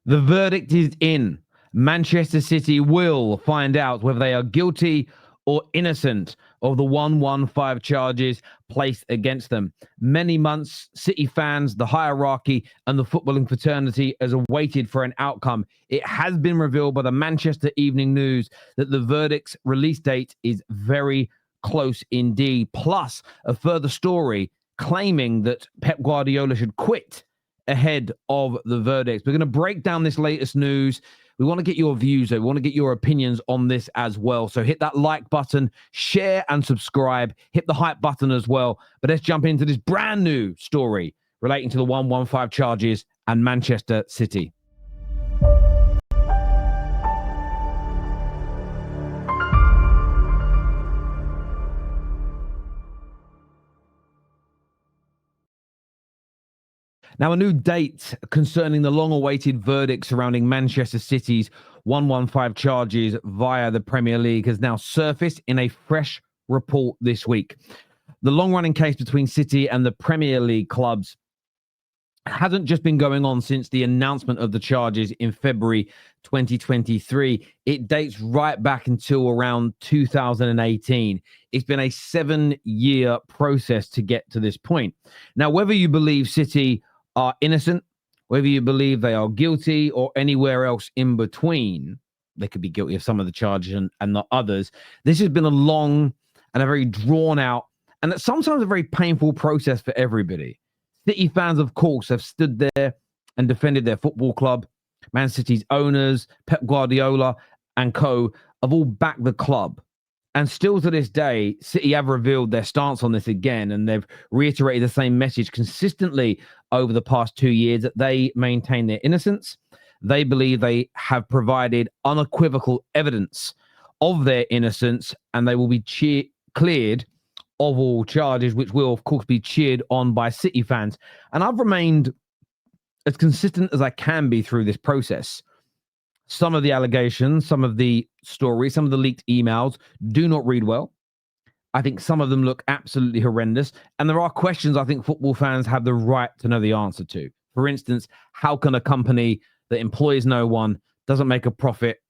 The verdict is in. Manchester City will find out whether they are guilty or innocent of the 115 charges placed against them. Many months, City fans, the hierarchy, and the footballing fraternity has awaited for an outcome. It has been revealed by the Manchester Evening News that the verdict's release date is very close indeed. Plus, a further story claiming that Pep Guardiola should quit ahead of the verdict. We're going to break down this latest news. We want to get your views, though. We want to get your opinions on this as well. So hit that like button, share and subscribe. Hit the hype button as well. But let's jump into this brand new story relating to the 115 charges and Manchester City. Now, a new date concerning the long-awaited verdict surrounding Manchester City's 115 charges via the Premier League has now surfaced in a fresh report this week. The long-running case between City and the Premier League clubs hasn't just been going on since the announcement of the charges in February 2023. It dates right back until around 2018. It's been a 7-year process to get to this point. Now, whether you believe City are innocent, whether you believe they are guilty or anywhere else in between, they could be guilty of some of the charges and not others. This has been a long and a very drawn out and sometimes a very painful process for everybody. City fans, of course, have stood there and defended their football club. Man City's owners, Pep Guardiola and co have all backed the club. And still to this day, City have revealed their stance on this again, and they've reiterated the same message consistently over the past 2 years that they maintain their innocence. They believe they have provided unequivocal evidence of their innocence, and they will be cleared of all charges, which will, of course, be cheered on by City fans. And I've remained as consistent as I can be through this process. Some of the allegations, some of the stories, some of the leaked emails do not read well. I think some of them look absolutely horrendous. And there are questions I think football fans have the right to know the answer to. For instance, how can a company that employs no one, doesn't make a profit,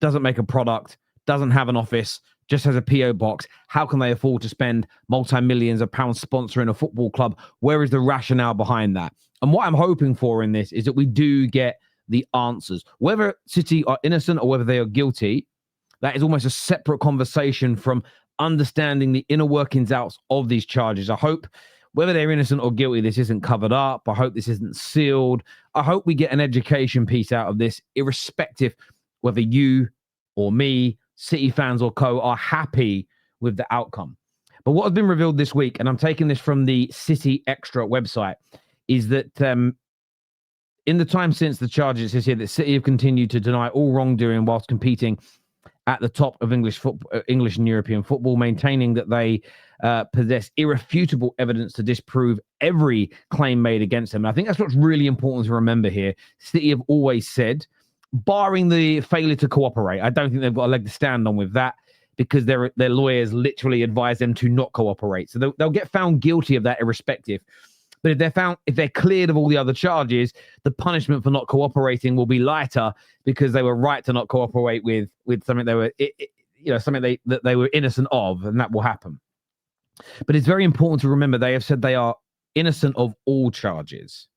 doesn't make a product, doesn't have an office, just has a PO box, how can they afford to spend multi-millions of pounds sponsoring a football club? Where is the rationale behind that? And what I'm hoping for in this is that we do get the answers. Whether City are innocent or whether they are guilty, that is almost a separate conversation from understanding the inner workings out of these charges. I hope whether they're innocent or guilty, this isn't covered up. I hope this isn't sealed. I hope we get an education piece out of this, irrespective whether you or me, City fans or co, are happy with the outcome. But what has been revealed this week, and I'm taking this from the City Extra website, is that in the time since the charges, it says here that City have continued to deny all wrongdoing whilst competing at the top of English and European football, maintaining that they possess irrefutable evidence to disprove every claim made against them. And I think that's what's really important to remember here. City have always said, barring the failure to cooperate, I don't think they've got a leg to stand on with that, because their lawyers literally advise them to not cooperate. So they'll get found guilty of that irrespective. But if they're cleared of all the other charges, the punishment for not cooperating will be lighter because they were right to not cooperate with something they were, something that they were innocent of, and that will happen. But it's very important to remember they have said they are innocent of all charges,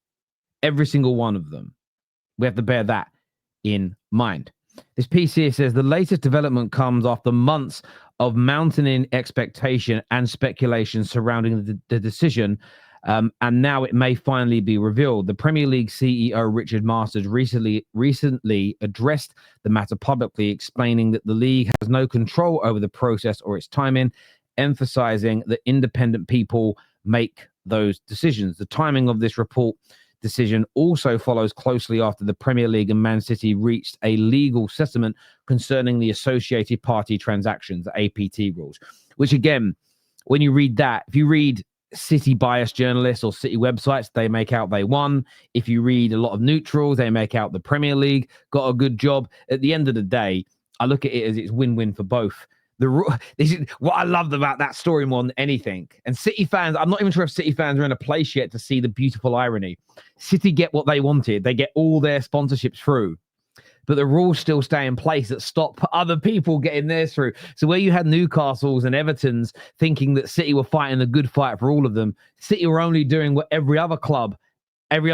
every single one of them. We have to bear that in mind. This piece here says the latest development comes after months of mounting expectation and speculation surrounding the decision. And now it may finally be revealed. The Premier League CEO, Richard Masters, recently addressed the matter publicly, explaining that the league has no control over the process or its timing, emphasizing that independent people make those decisions. The timing of this report decision also follows closely after the Premier League and Man City reached a legal settlement concerning the associated party transactions, the APT rules, which again, when you read that, if you read City biased journalists or City websites, they make out they won. If you read a lot of neutrals, they make out the Premier League got a good job. At the end of the day, I look at it as it's win-win for both This is what I loved about that story more than anything. And City fans, I'm not even sure if City fans are in a place yet to see the beautiful irony. City get what they wanted. They get all their sponsorships through. But the rules still stay in place that stop other people getting theirs through. So where you had Newcastle's and Everton's thinking that City were fighting a good fight for all of them, City were only doing what every other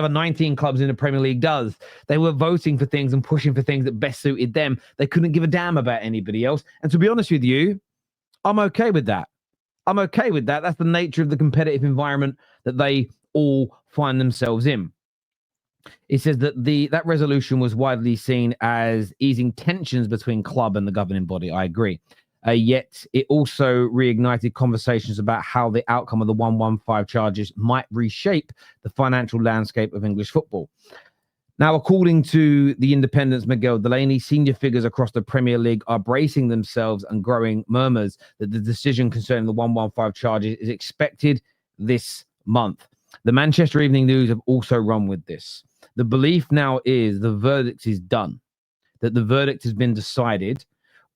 19 clubs in the Premier League does. They were voting for things and pushing for things that best suited them. They couldn't give a damn about anybody else. And to be honest with you, I'm okay with that. I'm okay with that. That's the nature of the competitive environment that they all find themselves in. It says that that resolution was widely seen as easing tensions between club and the governing body. I agree. Yet it also reignited conversations about how the outcome of the 115 charges might reshape the financial landscape of English football. Now, according to the Independent's Miguel Delaney, senior figures across the Premier League are bracing themselves and growing murmurs that the decision concerning the 115 charges is expected this month. The Manchester Evening News have also run with this. The belief now is the verdict is done, that the verdict has been decided.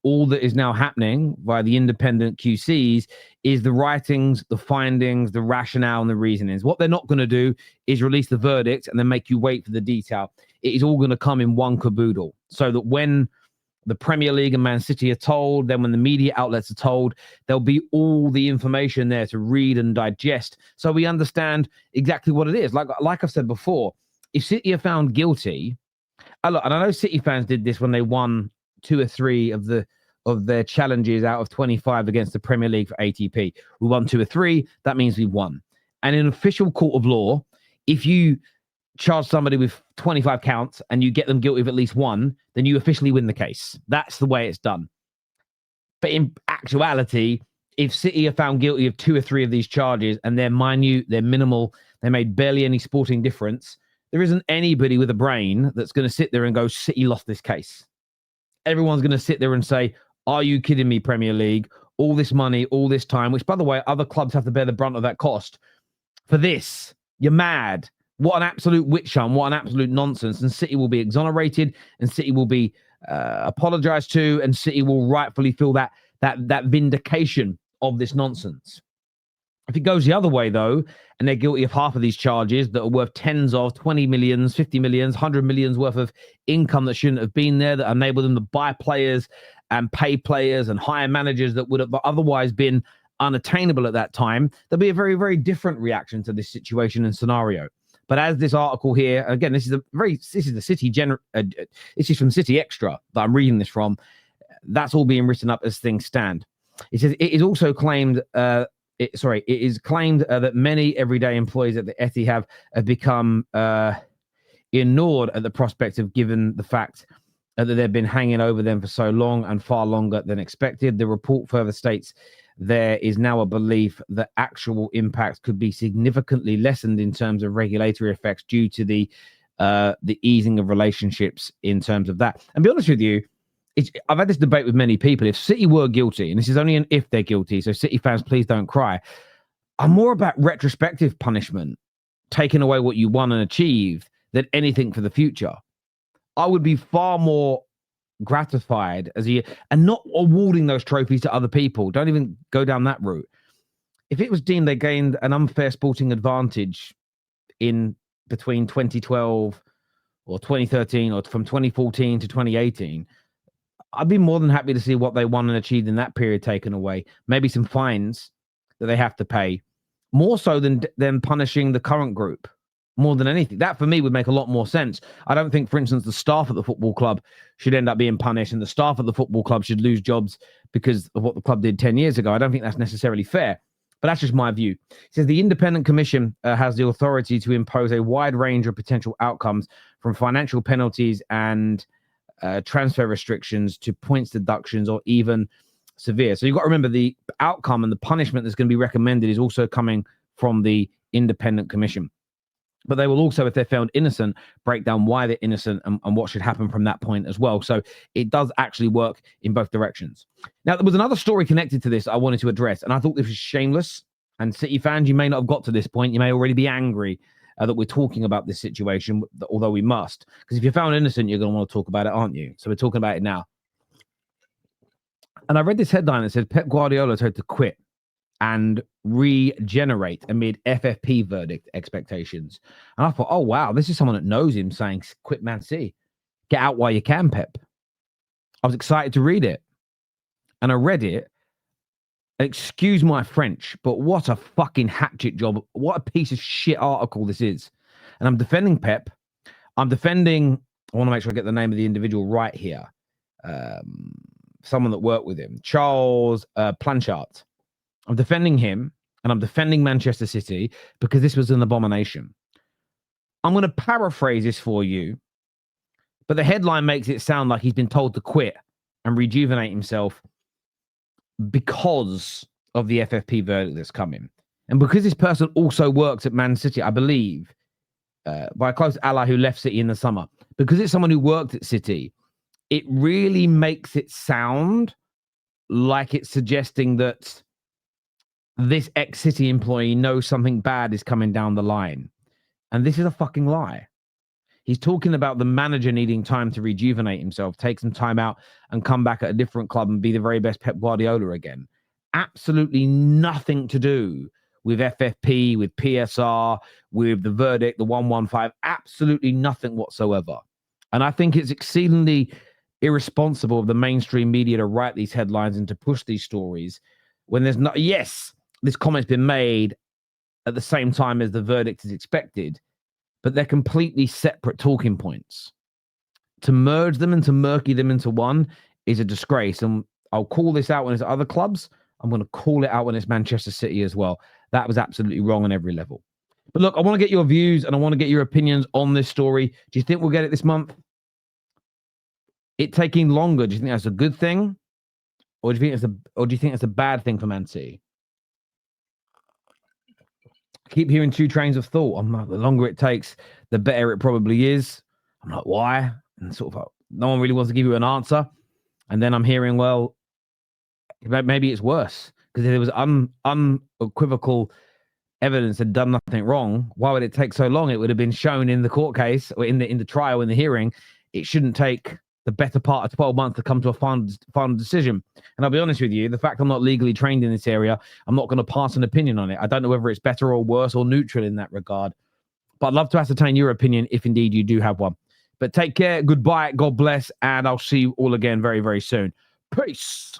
All that is now happening via the independent QCs is the writings, the findings, the rationale, and the reasonings. What they're not going to do is release the verdict and then make you wait for the detail. It is all going to come in one caboodle, so that when the Premier League and Man City are told, then when the media outlets are told, there'll be all the information there to read and digest, so we understand exactly what it is. Like I've said before, if City are found guilty, and I know City fans did this when they won 2 or 3 of their challenges out of 25 against the Premier League for ATP. We won 2 or 3. That means we won. And in an official court of law, if you charge somebody with 25 counts and you get them guilty of at least 1, then you officially win the case. That's the way it's done. But in actuality, if City are found guilty of 2 or 3 of these charges and they're minute, they're minimal, they made barely any sporting difference, there isn't anybody with a brain that's going to sit there and go, City lost this case. Everyone's going to sit there and say, are you kidding me, Premier League? All this money, all this time, which, by the way, other clubs have to bear the brunt of that cost. For this, you're mad. What an absolute witch hunt. What an absolute nonsense. And City will be exonerated, and City will be apologized to, and City will rightfully feel that vindication of this nonsense. If it goes the other way, though, and they're guilty of half of these charges that are worth tens of 20 millions, 50 millions, 100 millions worth of income that shouldn't have been there, that enable them to buy players and pay players and hire managers that would have otherwise been unattainable at that time, there'll be a very, very different reaction to this situation and scenario. But as this article here, again, this is the City this is from City Extra that I'm reading this from. That's all being written up as things stand. It says it is also claimed. It is claimed that many everyday employees at the Etihad have become ignored at the prospect of, given the fact that they've been hanging over them for so long and far longer than expected. The report further states there is now a belief that actual impact could be significantly lessened in terms of regulatory effects due to the easing of relationships in terms of that. And be honest with you, I've had this debate with many people. If City were guilty, and this is only an if they're guilty, so City fans, please don't cry. I'm more about retrospective punishment, taking away what you won and achieved, than anything for the future. I would be far more gratified and not awarding those trophies to other people. Don't even go down that route. If it was deemed they gained an unfair sporting advantage in between 2012 or 2013 or from 2014 to 2018, I'd be more than happy to see what they won and achieved in that period taken away. Maybe some fines that they have to pay, more so than punishing the current group. More than anything, that for me would make a lot more sense. I don't think, for instance, the staff at the football club should end up being punished, and the staff at the football club should lose jobs because of what the club did 10 years ago. I don't think that's necessarily fair, but that's just my view. It says the Independent Commission has the authority to impose a wide range of potential outcomes, from financial penalties and transfer restrictions to points deductions, or even severe. So you've got to remember the outcome and the punishment that's going to be recommended is also coming from the Independent Commission. But they will also, if they're found innocent, break down why they're innocent and what should happen from that point as well. So it does actually work in both directions. Now, there was another story connected to this I wanted to address, and I thought this was shameless. And City fans, you may not have got to this point. You may already be angry that we're talking about this situation, although we must. Because if you're found innocent, you're going to want to talk about it, aren't you? So we're talking about it now. And I read this headline that said Pep Guardiola told to quit and regenerate amid FFP verdict expectations. And I thought, oh, wow, this is someone that knows him saying, quit Man City. Get out while you can, Pep. I was excited to read it. And I read it. Excuse my French, but what a fucking hatchet job. What a piece of shit article this is. And I'm defending Pep. I want to make sure I get the name of the individual right here. Someone that worked with him, Charles Planchart. I'm defending him, and I'm defending Manchester City because this was an abomination. I'm going to paraphrase this for you, but the headline makes it sound like he's been told to quit and rejuvenate himself because of the FFP verdict that's coming. And because this person also works at Man City, I believe, by a close ally who left City in the summer, because it's someone who worked at City, it really makes it sound like it's suggesting that this ex-City employee knows something bad is coming down the line. And this is a fucking lie. He's talking about the manager needing time to rejuvenate himself, take some time out and come back at a different club and be the very best Pep Guardiola again. Absolutely nothing to do with FFP, with PSR, with the verdict, the 115, absolutely nothing whatsoever. And I think it's exceedingly irresponsible of the mainstream media to write these headlines and to push these stories when there's not, yes, this comment's been made at the same time as the verdict is expected, but they're completely separate talking points. To merge them and to murky them into one is a disgrace. And I'll call this out when it's other clubs. I'm going to call it out when it's Manchester City as well. That was absolutely wrong on every level. But look, I want to get your views and I want to get your opinions on this story. Do you think we'll get it this month? It taking longer, do you think that's a good thing? Or do you think it's a bad thing for Man City? Keep hearing two trains of thought. I'm like, the longer it takes, the better it probably is. I'm like, why? And sort of like, no one really wants to give you an answer. And then I'm hearing, well, maybe it's worse because if there was unequivocal evidence had done nothing wrong. Why would it take so long? It would have been shown in the court case or in the trial, in the hearing. It shouldn't take the better part of 12 months to come to a final decision. And I'll be honest with you, the fact I'm not legally trained in this area, I'm not going to pass an opinion on it. I don't know whether it's better or worse or neutral in that regard. But I'd love to ascertain your opinion if indeed you do have one. But take care, goodbye, God bless, and I'll see you all again very, very soon. Peace.